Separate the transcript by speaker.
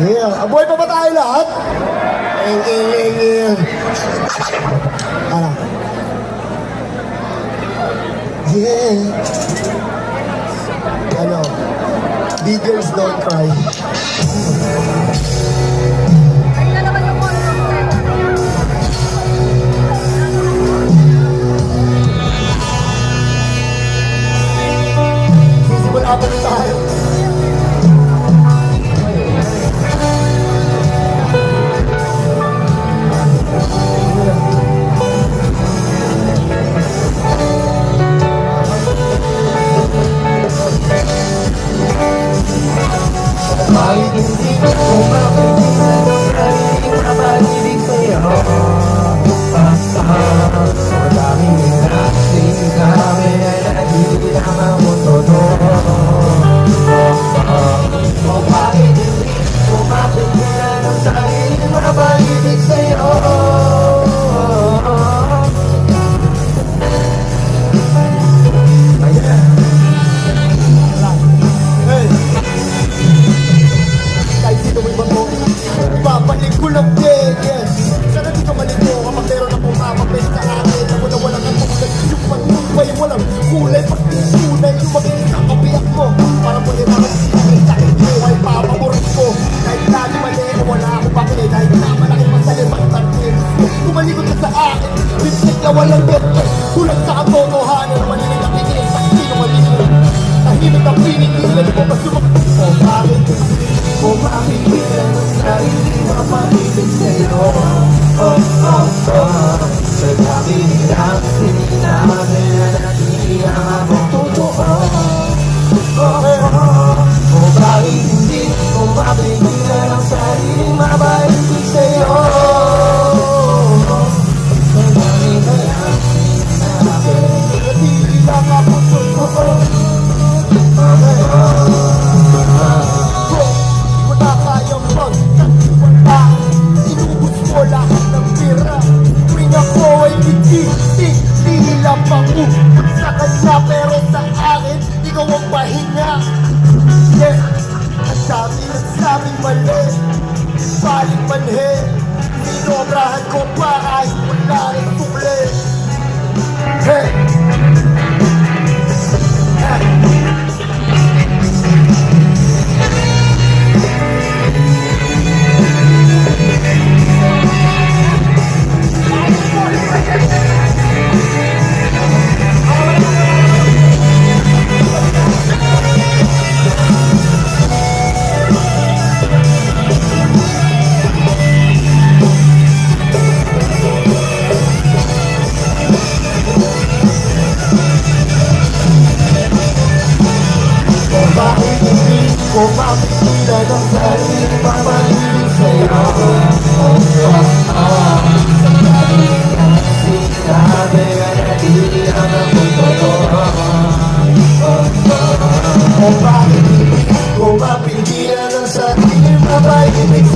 Speaker 1: Yeah. Buhay pa ba tayo lahat? Ano? Yeah. Ano? Big girls don't cry.
Speaker 2: Ayun na naman yung
Speaker 1: Sisimula pa rin tayo.
Speaker 3: Kahit hindi ko mapigilan ang sarili mapag-ibig sa'yo. Basta madaming inasin kami ay nakikilama mo todo. O bakit hindi ko mapigilan ang sarili mapag-ibig sa'yo.
Speaker 1: Babalik ko lang din, yes. Sana di ka malito kapag meron akong mapapit sa akin. Ako na walang katulad, yung pagtubay walang kulay. Pag tinulay, yung magiging kabiyak mo. Parang muli makasipin sa akin, ay papaborin ko. Kahit lagi mali, wala akong pakili. Kahit na malaking masalimang tarpin. Tumalikod ka sa akin, bitik na walang beto. Kulang sa katotohanan, mali na nakikinig sa sino malinig. Tahimik ang pinigilan mo, mas sumakot mo. Bakit?
Speaker 3: Kung mapigilan ang sarili mapag-ibig sa'yo. Sa dami nilang sininabi na nakikiyaman mo totoo. Kung bakit hindi ko mapigilan ang sarili mapag-ibig sa'yo. Sa dami nilang sininabi na
Speaker 1: Hindi lang ako totoo. Wala kayang magtatiwala. Inubos mo lahat ng pera. Tuwing ako ay titig, tila pangu sa kanya pero sa akin ikaw ang pahinga. Yeah, ang dami nagsabing mali, baling manhe. Sinobrahan ko pa kahit wala rin tukli. Hey!
Speaker 3: Kung mapigilan ang sarili mapag-ibig sa'yo. Sinabi ka na kailangan mong totoo.
Speaker 1: Kung bakit hindi ko mapigilan ang sarili mapag-ibig